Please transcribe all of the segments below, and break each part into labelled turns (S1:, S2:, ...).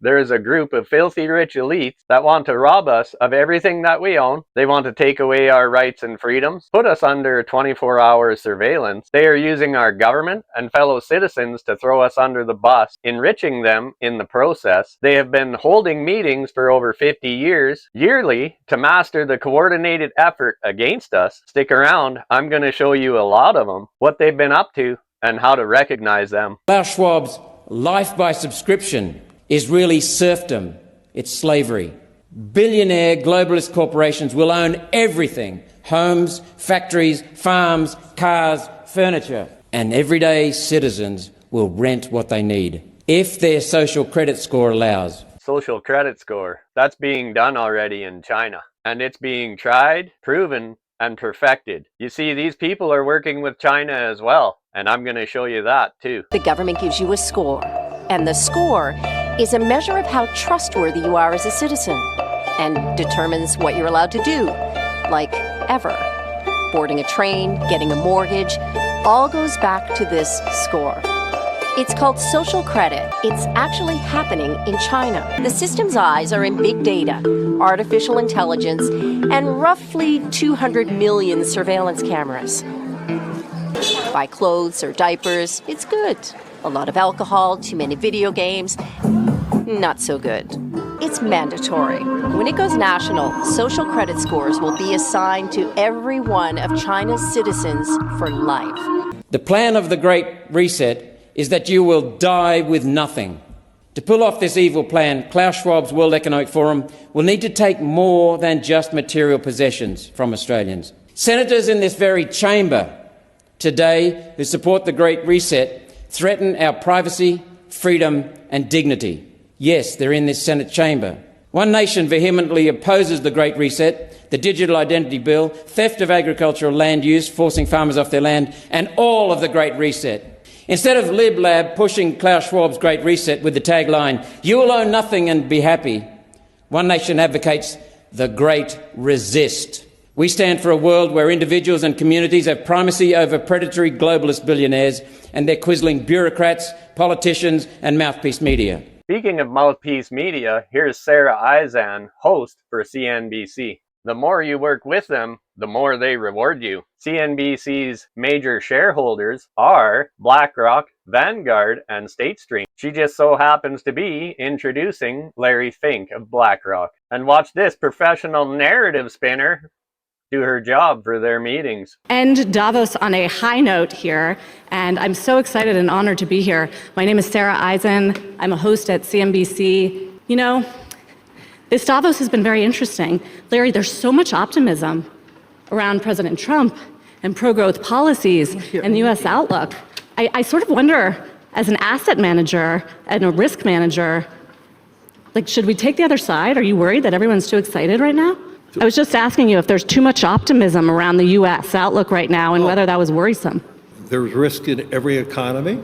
S1: there is a group of filthy rich elites that want to rob us of everything that we own. They want to take away our rights and freedoms, put us under 24-hour surveillance. They are using our government and fellow citizens to throw us under the bus, enriching them in the process. They have been holding meetings for over 50 years, yearly, to master the coordinated effort against us. Stick around, I'm going to show you a lot of them, what they've been up to, and how to recognize them.
S2: Klaus Schwab's life by subscription is really serfdom. It's slavery. Billionaire globalist corporations will own everything: homes, factories, farms, cars, furniture. And everyday citizens will rent what they need, if their social credit score allows.
S1: Social credit score. That's being done already in China. And it's being tried, proven, and perfected. You see, these people are working with China as well. And I'm going to show you that too.
S3: The government gives you a score. And the score is a measure of how trustworthy you are as a citizen and determines what you're allowed to do, like ever. Boarding a train, getting a mortgage, all goes back to this score. It's called social credit. It's actually happening in China. The system's eyes are in big data, artificial intelligence, and roughly 200 million surveillance cameras. Buy clothes or diapers, it's good. A lot of alcohol, too many video games, not so good. It's mandatory. When it goes national, social credit scores will be assigned to every one of China's citizens for life.
S2: The plan of the Great Reset is that you will die with nothing. To pull off this evil plan, Klaus Schwab's World Economic Forum will need to take more than just material possessions from Australians. Senators in this very chamber today who support the Great Reset threaten our privacy, freedom and dignity. Yes, they're in this Senate chamber. One nation vehemently opposes the Great Reset, the Digital Identity Bill, theft of agricultural land use, forcing farmers off their land, and all of the Great Reset. Instead of Lib Lab pushing Klaus Schwab's Great Reset with the tagline, "You will own nothing and be happy," One Nation advocates the Great Resist. We stand for a world where individuals and communities have primacy over predatory globalist billionaires and their quizzling bureaucrats, politicians and mouthpiece media.
S1: Speaking of mouthpiece media, here's Sarah Eisen, host for CNBC. The more you work with them, the more they reward you. CNBC's major shareholders are BlackRock, Vanguard, and State Street. She just so happens to be introducing Larry Fink of BlackRock. And watch this professional narrative spinner do her job for their meetings.
S4: End Davos on a high note here, and I'm so excited and honored to be here. My name is Sarah Eisen. I'm a host at CNBC. You know, this Davos has been very interesting. Larry, there's so much optimism around President Trump and pro-growth policies and the U.S. outlook. I sort of wonder, as an asset manager and a risk manager, like, should we take the other side? Are you worried that everyone's too excited right now? I was just asking you if there's too much optimism around the U.S. outlook right now and whether that was worrisome.
S5: There's risk in every economy.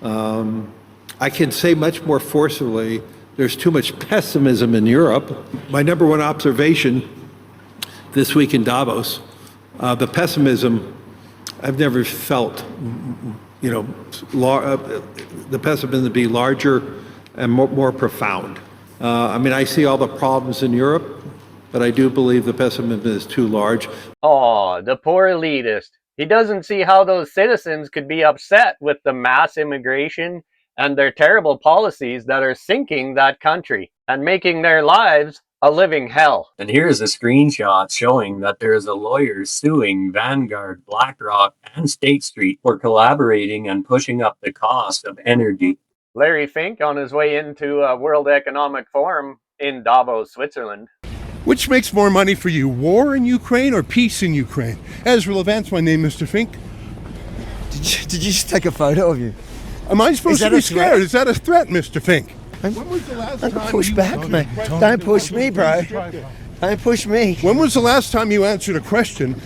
S5: I can say much more forcibly, there's too much pessimism in Europe. My number one observation this week in Davos, the pessimism, I've never felt, the pessimism be larger and more profound. I mean, I see all the problems in Europe, but I do believe the pessimism is too large.
S1: Oh, the poor elitist. He doesn't see how those citizens could be upset with the mass immigration and their terrible policies that are sinking that country and making their lives a living hell.
S6: And here's a screenshot showing that there is a lawyer suing Vanguard, BlackRock, and State Street for collaborating and pushing up the cost of energy.
S1: Larry Fink on his way into a World Economic Forum in Davos, Switzerland.
S7: Which makes more money for you, war in Ukraine or peace in Ukraine? Ezra Levant's my name, Mr. Fink.
S8: Did you just take a photo of you?
S7: Am I supposed to be scared? Is that a threat, Mr. Fink?
S8: When was the last time push back, man. Don't push me, bro. Don't push me.
S7: When was the last time you answered a question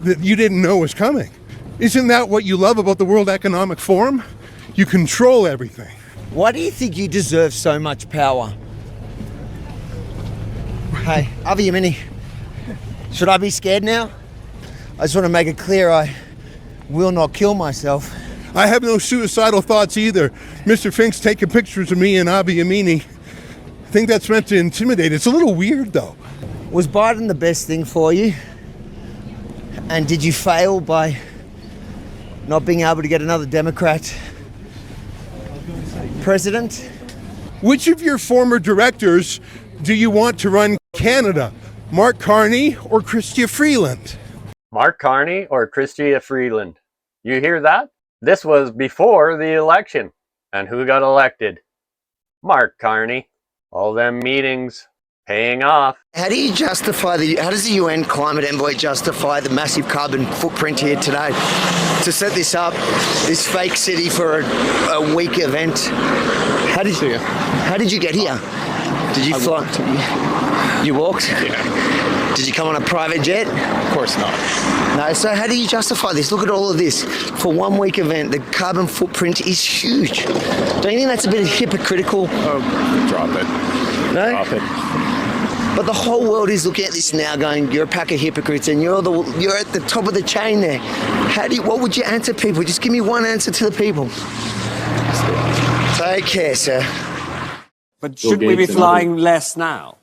S7: that you didn't know was coming? Isn't that what you love about the World Economic Forum? You control everything.
S8: Why do you think you deserve so much power? Hey, Avi Yemeni, should I be scared now? I just want to make it clear I will not kill myself.
S7: I have no suicidal thoughts either. Mr. Fink's taking pictures of me and Abiy Yemini. I think that's meant to intimidate. It's a little weird, though.
S8: Was Biden the best thing for you? And did you fail by not being able to get another Democrat president?
S7: Which of your former directors do you want to run Canada? Mark Carney or Chrystia Freeland?
S1: Mark Carney or Chrystia Freeland? You hear that? This was before the election. And who got elected? Mark Carney. All them meetings paying off.
S8: How do you justify how does the UN climate envoy justify the massive carbon footprint here today? To set this up, this fake city for a week event. How did you get here? Did you fly? You walked?
S9: Yeah.
S8: Did you come on a private jet?
S9: Of course not.
S8: No, so how do you justify this? Look at all of this. For 1 week event, the carbon footprint is huge. Don't you think that's a bit hypocritical?
S9: Oh, drop it.
S8: No?
S9: Drop it.
S8: But the whole world is looking at this now going, you're a pack of hypocrites and you're at the top of the chain there. What would you answer people? Just give me one answer to the people. Take care, sir.
S10: But shouldn't we be flying less now?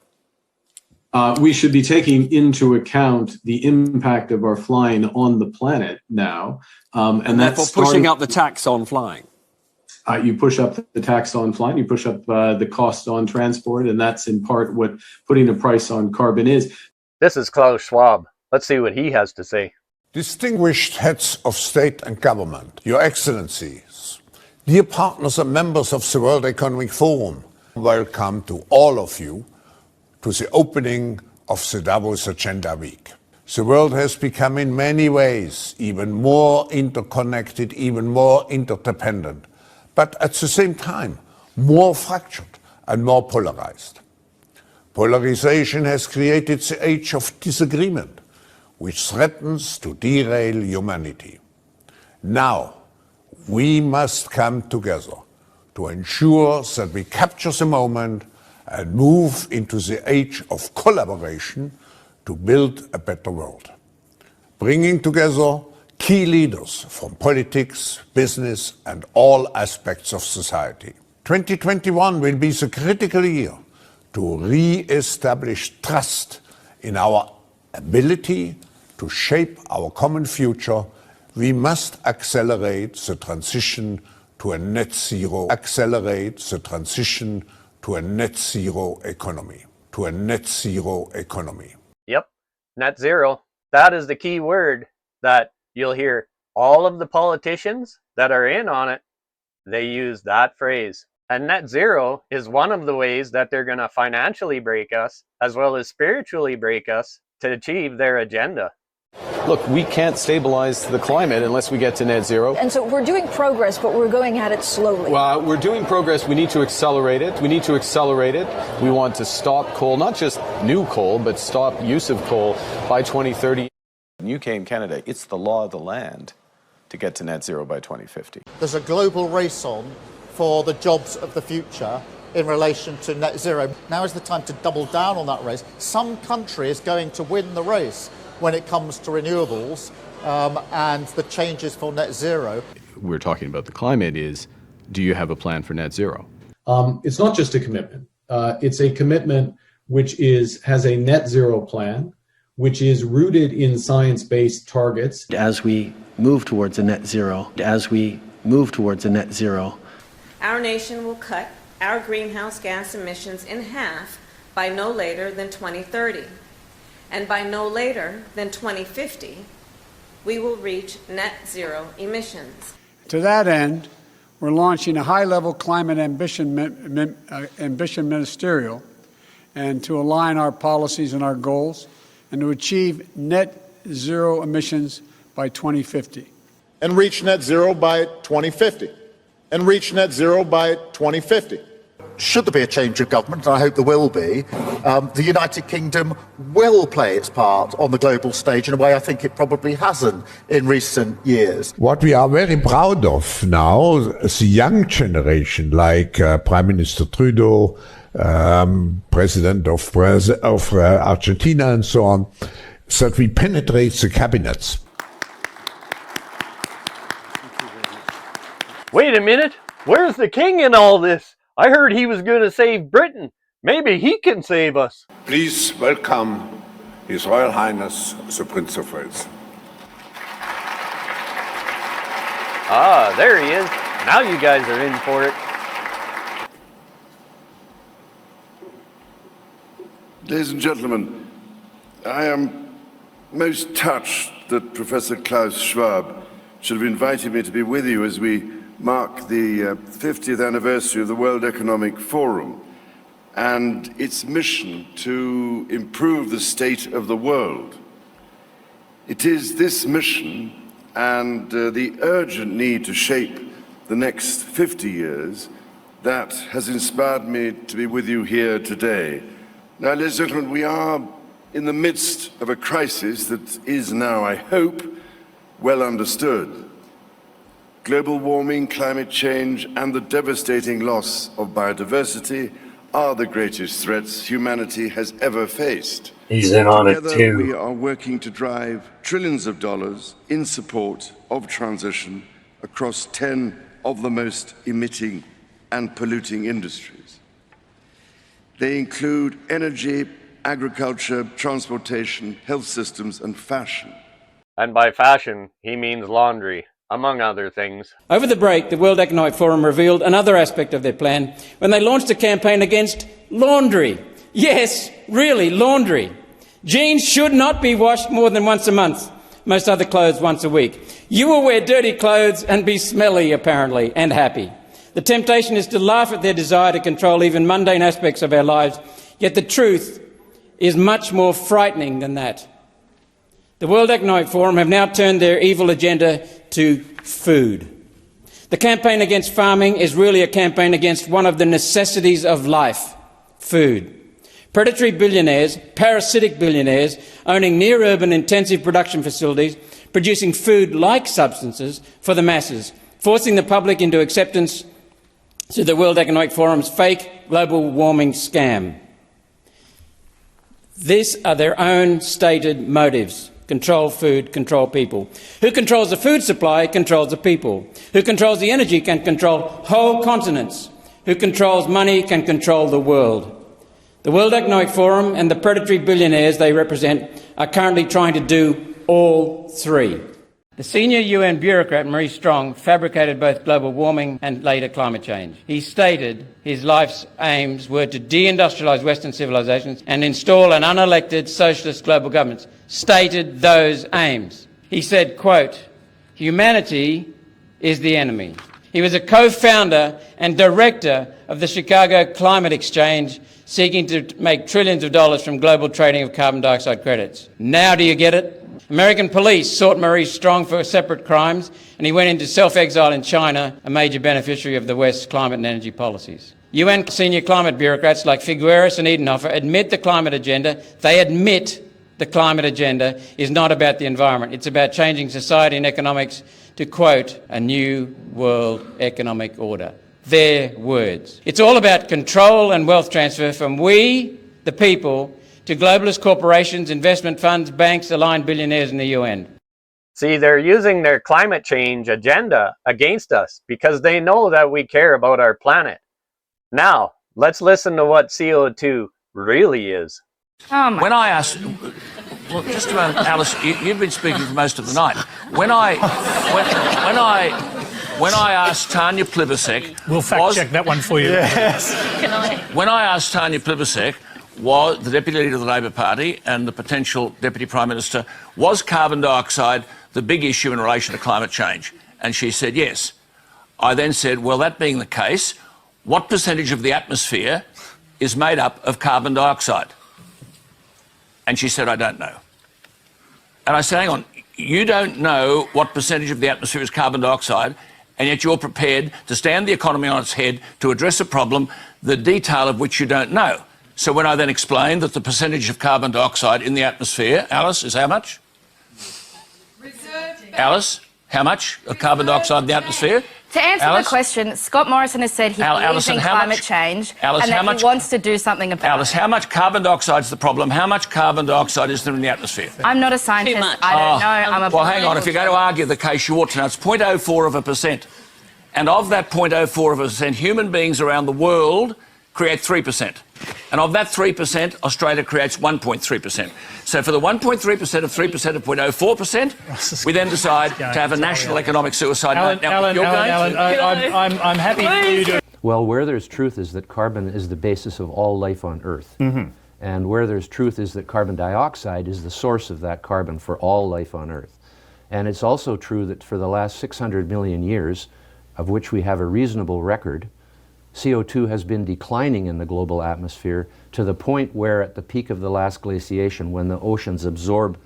S11: We should be taking into account the impact of our flying on the planet now. And that's
S10: pushing up the tax on flying.
S11: You push up the tax on flying, you push up the cost on transport, and that's in part what putting a price on carbon is.
S1: This is Klaus Schwab. Let's see what he has to say.
S12: Distinguished heads of state and government, Your Excellencies, dear partners and members of the World Economic Forum, welcome to all of you to the opening of the Davos Agenda Week. The world has become in many ways even more interconnected, even more interdependent, but at the same time more fractured and more polarized. Polarization has created the age of disagreement, which threatens to derail humanity. Now, we must come together to ensure that we capture the moment and move into the age of collaboration to build a better world. Bringing together key leaders from politics, business, and all aspects of society. 2021 will be the critical year to re-establish trust in our ability to shape our common future. We must accelerate the transition to a net zero, economy,
S1: Yep, net zero. That is the key word that you'll hear all of the politicians that are in on it. They use that phrase. And net zero is one of the ways that they're going to financially break us as well as spiritually break us to achieve their agenda.
S13: Look, we can't stabilize the climate unless we get to net zero.
S14: And so we're doing progress, but we're going at it slowly.
S13: Well, we're doing progress. We need to accelerate it. We want to stop coal, not just new coal, but stop use of coal by 2030.
S15: In UK and Canada, it's the law of the land to get to net zero by 2050.
S16: There's a global race on for the jobs of the future in relation to net zero. Now is the time to double down on that race. Some country is going to win the race when it comes to renewables and the changes for net zero.
S13: We're talking about the climate is, do you have a plan for net zero?
S11: It's not just a commitment. It's a commitment which has a net zero plan, which is rooted in science-based targets.
S17: As we move towards a net zero,
S18: our nation will cut our greenhouse gas emissions in half by no later than 2030. And by no later than 2050, we will reach net zero emissions.
S19: To that end, we're launching a high-level climate ambition ministerial, and to align our policies and our goals, and to achieve net zero emissions by 2050.
S20: And reach net zero by 2050. Should there be a change of government, and I hope there will be, the United Kingdom will play its part on the global stage in a way I think it probably hasn't in recent years.
S12: What we are very proud of now, the young generation, like Prime Minister Trudeau, President of Argentina and so on, that we penetrate the cabinets.
S1: Wait a minute. Where's the king in all this? I heard he was going to save Britain. Maybe he can save us.
S12: Please welcome His Royal Highness, the Prince of Wales.
S1: Ah, there he is. Now you guys are in for it.
S21: Ladies and gentlemen, I am most touched that Professor Klaus Schwab should have invited me to be with you as we mark the 50th anniversary of the World Economic Forum and its mission to improve the state of the world. It is this mission and the urgent need to shape the next 50 years that has inspired me to be with you here today. Now, ladies and gentlemen, we are in the midst of a crisis that is now, I hope, well understood. Global warming, climate change, and the devastating loss of biodiversity are the greatest threats humanity has ever faced.
S6: He's in on it
S21: Together,
S6: too.
S21: we are working to drive trillions of dollars in support of transition across 10 of the most emitting and polluting industries. They include energy, agriculture, transportation, health systems, and fashion.
S1: And by fashion, he means laundry, among other things.
S2: Over the break, the World Economic Forum revealed another aspect of their plan when they launched a campaign against laundry. Yes, really, laundry. Jeans should not be washed more than once a month. Most other clothes once a week. You will wear dirty clothes and be smelly, apparently, and happy. The temptation is to laugh at their desire to control even mundane aspects of our lives, yet the truth is much more frightening than that. The World Economic Forum have now turned their evil agenda to food. The campaign against farming is really a campaign against one of the necessities of life, food. Predatory billionaires, parasitic billionaires, owning near-urban intensive production facilities, producing food-like substances for the masses, forcing the public into acceptance to the World Economic Forum's fake global warming scam. These are their own stated motives. Control food, control people. Who controls the food supply controls the people. Who controls the energy can control whole continents. Who controls money can control the world. The World Economic Forum and the predatory billionaires they represent are currently trying to do all three. The senior UN bureaucrat, Maurice Strong, fabricated both global warming and later climate change. He stated his life's aims were to deindustrialise Western civilizations and install an unelected socialist global government. Stated those aims. He said, quote, "Humanity is the enemy." He was a co-founder and director of the Chicago Climate Exchange, seeking to make trillions of dollars from global trading of carbon dioxide credits. Now do you get it? American police sought Maurice Strong for separate crimes, and he went into self-exile in China, a major beneficiary of the West's climate and energy policies. UN senior climate bureaucrats like Figueres and Edenhofer admit the climate agenda. They admit the climate agenda is not about the environment. It's about changing society and economics to, quote, a new world economic order. Their words. It's all about control and wealth transfer from we, the people, to globalist corporations, investment funds, banks, aligned billionaires in the UN.
S1: See, they're using their climate change agenda against us because they know that we care about our planet. Now, let's listen to what CO2 really is.
S22: When I asked, well, just a moment, Alice, you've been speaking for most of the night. When I asked Tanya Plibersek,
S23: we'll fact check that one for you.
S22: Yes. When I asked Tanya Plibersek, was the Deputy Leader of the Labor Party and the potential Deputy Prime Minister, was carbon dioxide the big issue in relation to climate change? And she said yes. I then said, well, that being the case, what percentage of the atmosphere is made up of carbon dioxide? And she said, I don't know. And I said, hang on, you don't know what percentage of the atmosphere is carbon dioxide, and yet you're prepared to stand the economy on its head to address a problem, the detail of which you don't know. So when I then explained that the percentage of carbon dioxide in the atmosphere, Alice, is how much? Alice, how much of carbon dioxide in the atmosphere?
S24: To answer
S22: Alice?
S24: the question, Scott Morrison has said he believes in climate change and that he wants to do something about it.
S22: Alice, how much carbon dioxide is the problem? How much carbon dioxide is there in the atmosphere?
S24: I'm not a scientist. I don't know. I'm a
S22: well, hang on. If you're going to argue the case, you ought to know. It's 0.04%. And of that 0.04%, human beings around the world create 3%. And of that 3%, Australia creates 1.3%. So for the 1.3% of 3% of 0.04%, we then decide to have a national economic suicide note.
S3: Alan, I'm happy for you to...
S4: Well, where there's truth is that carbon is the basis of all life on Earth. Mm-hmm. And where there's truth is that carbon dioxide is the source of that carbon for all life on Earth. And it's also true that for the last 600 million years, of which we have a reasonable record, CO2 has been declining in the global atmosphere to the point where at the peak of the last glaciation, when the oceans absorb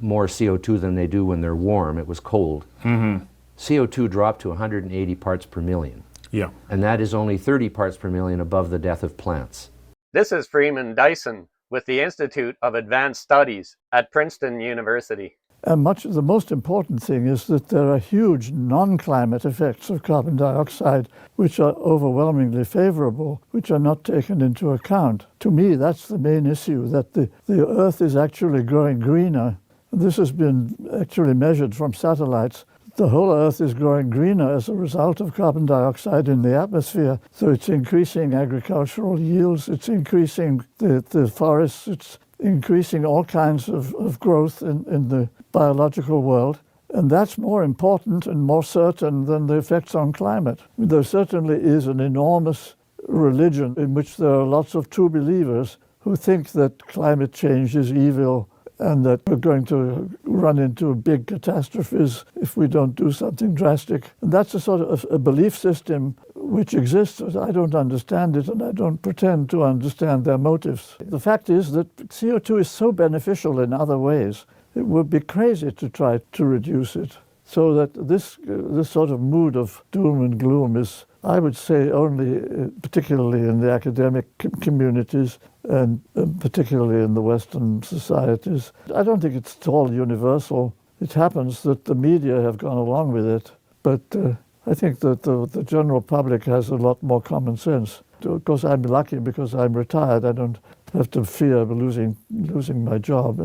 S4: more CO2 than they do when they're warm, it was cold, CO2 dropped to 180 parts per million.
S3: Yeah.
S4: And that is only 30 parts per million above the death of plants.
S1: This is Freeman Dyson with the Institute of Advanced Studies at Princeton University.
S5: And the most important thing is that there are huge non-climate effects of carbon dioxide which are overwhelmingly favorable, which are not taken into account. To me, that's the main issue, that the Earth is actually growing greener. This has been actually measured from satellites. The whole Earth is growing greener as a result of carbon dioxide in the atmosphere. So it's increasing agricultural yields, it's increasing the forests, it's increasing all kinds of growth in the biological world. And that's more important and more certain than the effects on climate. There certainly is an enormous religion in which there are lots of true believers who think that climate change is evil and that we're going to run into big catastrophes if we don't do something drastic. And that's a sort of a belief system which exists. I don't understand it, and I don't pretend to understand their motives. The fact is that CO2 is so beneficial in other ways, it would be crazy to try to reduce it. So that this sort of mood of doom and gloom is, I would say, only particularly in the academic communities and particularly in the Western societies. I don't think it's at all universal. It happens that the media have gone along with it, but I think that the general public has a lot more common sense. Of course, I'm lucky because I'm retired. I don't have to fear losing my job.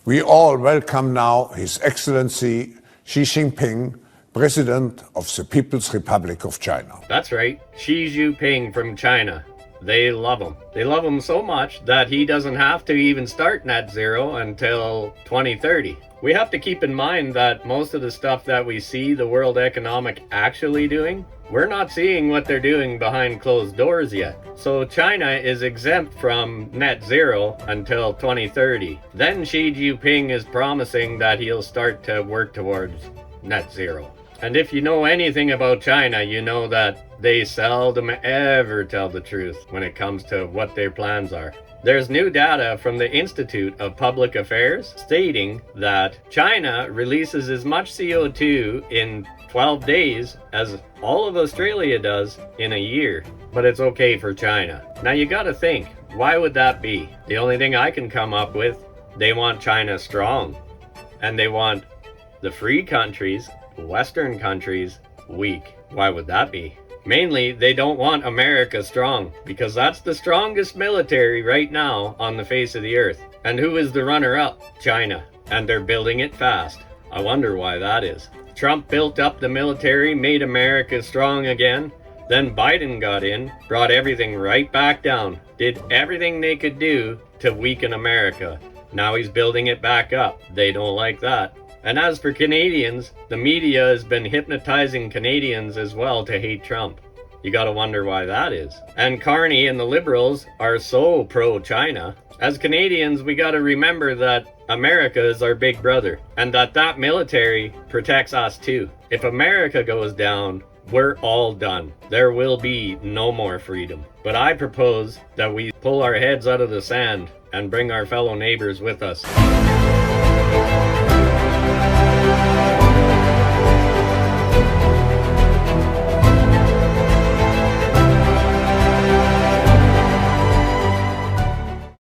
S12: We all welcome now His Excellency Xi Jinping, President of the People's Republic of China.
S6: That's right, Xi Jinping from China. They love him. They love him so much that he doesn't have to even start net zero until 2030. We have to keep in mind that most of the stuff that we see the World Economic actually doing, we're not seeing what they're doing behind closed doors yet. So China is exempt from net zero until 2030. Then Xi Jinping is promising that he'll start to work towards net zero. And if you know anything about China, you know that they seldom ever tell the truth when it comes to what their plans are. There's new data from the Institute of Public Affairs stating that China releases as much CO2 in 12 days as all of Australia does in a year. But it's okay for China. Now you gotta think, why would that be? The only thing I can come up with, they want China strong. And they want the free countries, Western countries, weak. Why would that be? Mainly, they don't want America strong, because that's the strongest military right now on the face of the earth. And who is the runner-up? China. And they're building it fast. I wonder why that is. Trump built up the military, made America strong again. Then Biden got in, brought everything right back down, did everything they could do to weaken America. Now he's building it back up. They don't like that. And as for Canadians, the media has been hypnotizing Canadians as well to hate Trump. You gotta wonder why that is. And Carney and the Liberals are so pro-China. As Canadians, we gotta remember that America is our big brother, and that military protects us too. If America goes down, we're all done. There will be no more freedom. But I propose that we pull our heads out of the sand and bring our fellow neighbors with us.